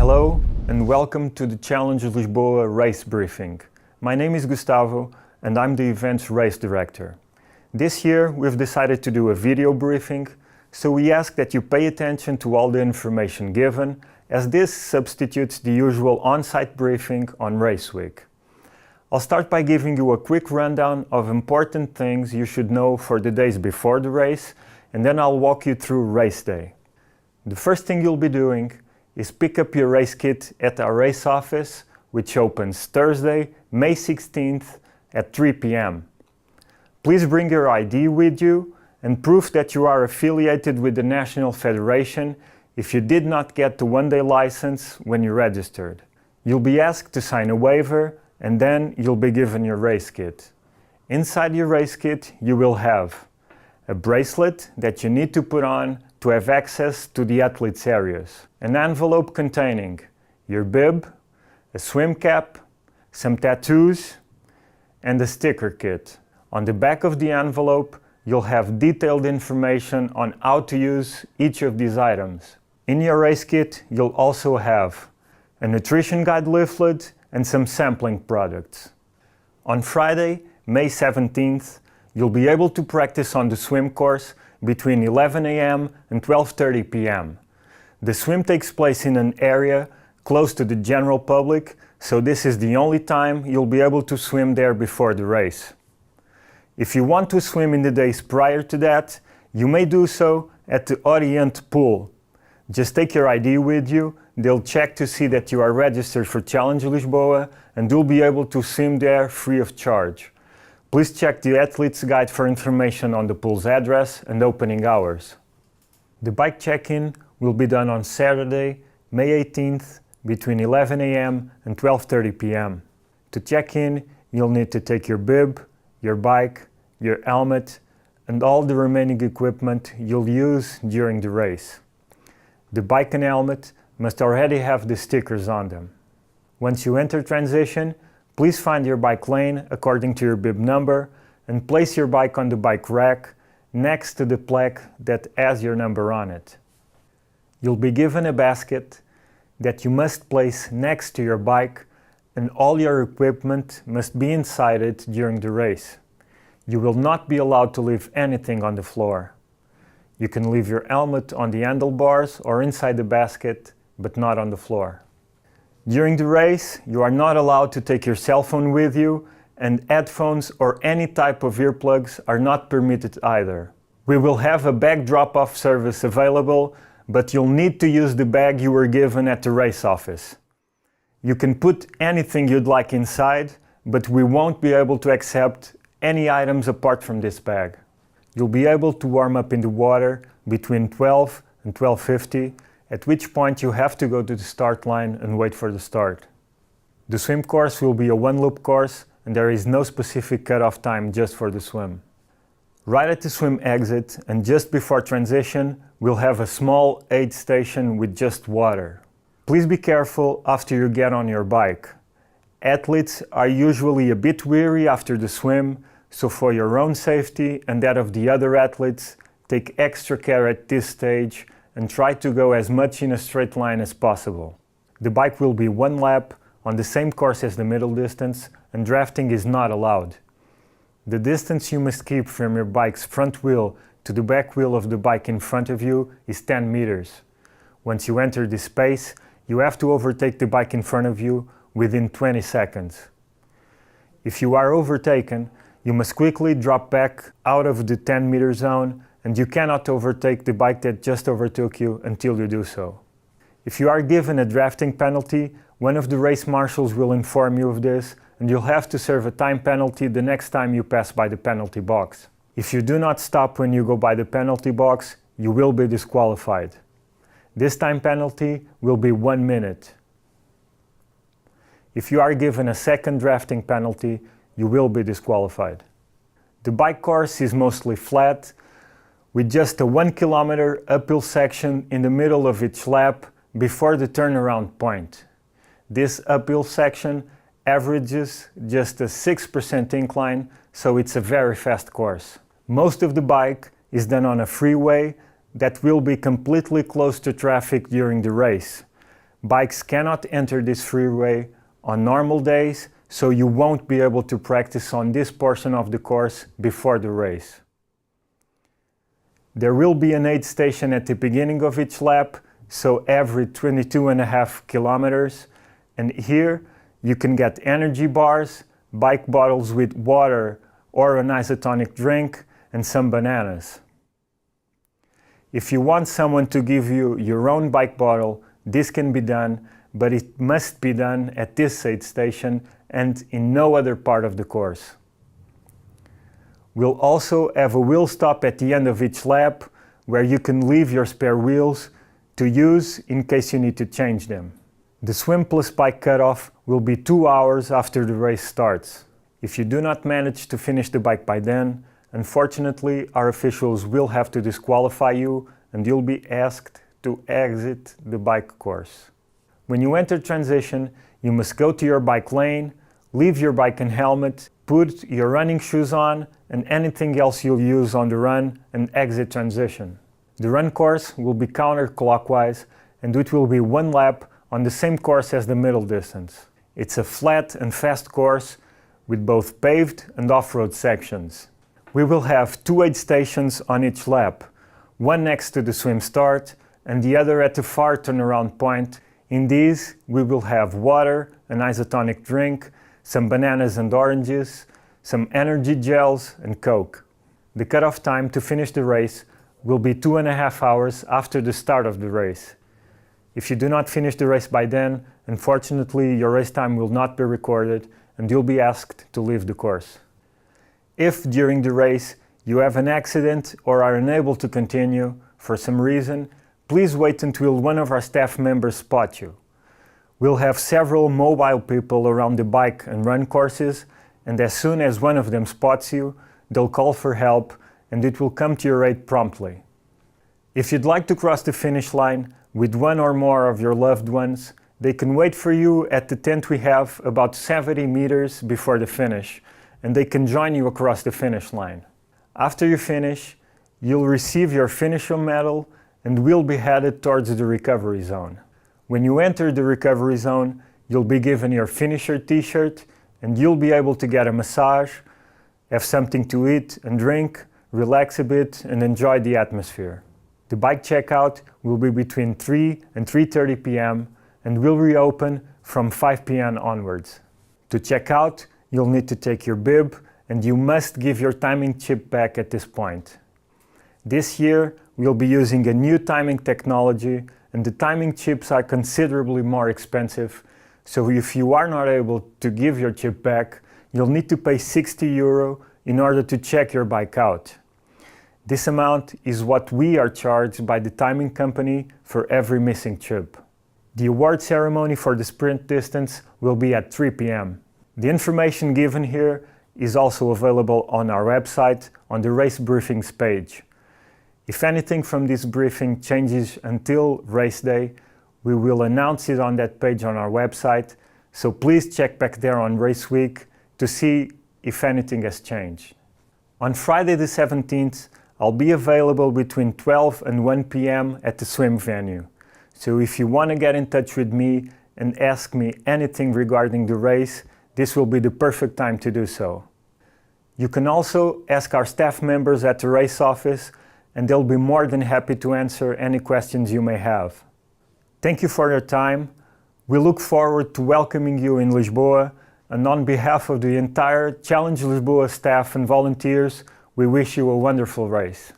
Hello and welcome to the Challenge Lisboa race briefing. My name is Gustavo and I'm the event's race director. This year we've decided to do a video briefing, so we ask that you pay attention to all the information given, as this substitutes the usual on-site briefing on race week. I'll start by giving you a quick rundown of important things you should know for the days before the race, and then I'll walk you through race day. The first thing you'll be doing is pick up your race kit at our race office, which opens Thursday, May 16th at 3 p.m. Please bring your ID with you and proof that you are affiliated with the National Federation if you did not get the one-day license when you registered. You'll be asked to sign a waiver and then you'll be given your race kit. Inside your race kit you will have a bracelet that you need to put on to have access to the athletes' areas, an envelope containing your bib, a swim cap, some tattoos, and a sticker kit. On the back of the envelope, you'll have detailed information on how to use each of these items. In your race kit, you'll also have a nutrition guide leaflet and some sampling products. On Friday, May 17th, you'll be able to practice on the swim course between 11 a.m. and 12:30 p.m. The swim takes place in an area close to the general public, so this is the only time you'll be able to swim there before the race. If you want to swim in the days prior to that, you may do so at the Orient pool. Just take your ID with you, they'll check to see that you are registered for Challenge Lisboa, and you'll be able to swim there free of charge. Please check the athlete's guide for information on the pool's address and opening hours. The bike check-in will be done on Saturday, May 18th, between 11 a.m. and 12:30 p.m. To check in, you'll need to take your bib, your bike, your helmet, and all the remaining equipment you'll use during the race. The bike and helmet must already have the stickers on them. Once you enter transition, please find your bike lane according to your bib number and place your bike on the bike rack next to the plaque that has your number on it. You'll be given a basket that you must place next to your bike, and all your equipment must be inside it during the race. You will not be allowed to leave anything on the floor. You can leave your helmet on the handlebars or inside the basket, but not on the floor. During the race, you are not allowed to take your cell phone with you, and headphones or any type of earplugs are not permitted either. We will have a bag drop-off service available, but you'll need to use the bag you were given at the race office. You can put anything you'd like inside, but we won't be able to accept any items apart from this bag. You'll be able to warm up in the water between 12 and 12:50, at which point you have to go to the start line and wait for the start. The swim course will be a one-loop course, and there is no specific cutoff time just for the swim. Right at the swim exit and just before transition, we'll have a small aid station with just water. Please be careful after you get on your bike. Athletes are usually a bit weary after the swim, so for your own safety and that of the other athletes, take extra care at this stage and try to go as much in a straight line as possible. The bike will be one lap on the same course as the middle distance, and drafting is not allowed. The distance you must keep from your bike's front wheel to the back wheel of the bike in front of you is 10 meters. Once you enter this space, you have to overtake the bike in front of you within 20 seconds. If you are overtaken, you must quickly drop back out of the 10-meter zone, and you cannot overtake the bike that just overtook you until you do so. If you are given a drafting penalty, one of the race marshals will inform you of this, and you'll have to serve a time penalty the next time you pass by the penalty box. If you do not stop when you go by the penalty box, you will be disqualified. This time penalty will be 1 minute. If you are given a second drafting penalty, you will be disqualified. The bike course is mostly flat, with just a 1 kilometer uphill section in the middle of each lap before the turnaround point. This uphill section averages just a 6% incline, so it's a very fast course. Most of the bike is done on a freeway that will be completely closed to traffic during the race. Bikes cannot enter this freeway on normal days, so you won't be able to practice on this portion of the course before the race. There will be an aid station at the beginning of each lap, so every 22.5 kilometers, and here you can get energy bars, bike bottles with water or an isotonic drink, and some bananas. If you want someone to give you your own bike bottle, this can be done, but it must be done at this aid station and in no other part of the course. We'll also have a wheel stop at the end of each lap where you can leave your spare wheels to use in case you need to change them. The swim plus bike cutoff will be 2 hours after the race starts. If you do not manage to finish the bike by then, unfortunately our officials will have to disqualify you and you'll be asked to exit the bike course. When you enter transition, you must go to your bike lane, leave your bike and helmet, put your running shoes on and anything else you'll use on the run and exit transition. The run course will be counterclockwise and it will be 1 lap on the same course as the middle distance. It's a flat and fast course with both paved and off-road sections. We will have 2 aid stations on each lap, one next to the swim start and the other at the far turnaround point. In these, we will have water, an isotonic drink, some bananas and oranges, some energy gels and Coke. The cutoff time to finish the race will be 2.5 hours after the start of the race. If you do not finish the race by then, unfortunately your race time will not be recorded and you'll be asked to leave the course. If during the race you have an accident or are unable to continue for some reason, please wait until one of our staff members spots you. We'll have several mobile people around the bike and run courses, and as soon as one of them spots you, they'll call for help and it will come to your aid promptly. If you'd like to cross the finish line with one or more of your loved ones, they can wait for you at the tent we have about 70 meters before the finish, and they can join you across the finish line. After you finish, you'll receive your finisher medal and we'll be headed towards the recovery zone. When you enter the recovery zone, you'll be given your finisher t-shirt and you'll be able to get a massage, have something to eat and drink, relax a bit and enjoy the atmosphere. The bike checkout will be between 3 and 3:30 p.m. and will reopen from 5 p.m. onwards. To check out, you'll need to take your bib and you must give your timing chip back at this point. This year, we'll be using a new timing technology and the timing chips are considerably more expensive, so if you are not able to give your chip back, you'll need to pay €60 in order to check your bike out. This amount is what we are charged by the timing company for every missing chip. The award ceremony for the sprint distance will be at 3 p.m. The information given here is also available on our website on the race briefings page. If anything from this briefing changes until race day, we will announce it on that page on our website, so please check back there on race week to see if anything has changed. On Friday the 17th, I'll be available between 12 and 1 p.m. at the swim venue. So if you want to get in touch with me and ask me anything regarding the race, this will be the perfect time to do so. You can also ask our staff members at the race office and they'll be more than happy to answer any questions you may have. Thank you for your time. We look forward to welcoming you in Lisboa, and on behalf of the entire Challenge Lisboa staff and volunteers, we wish you a wonderful race.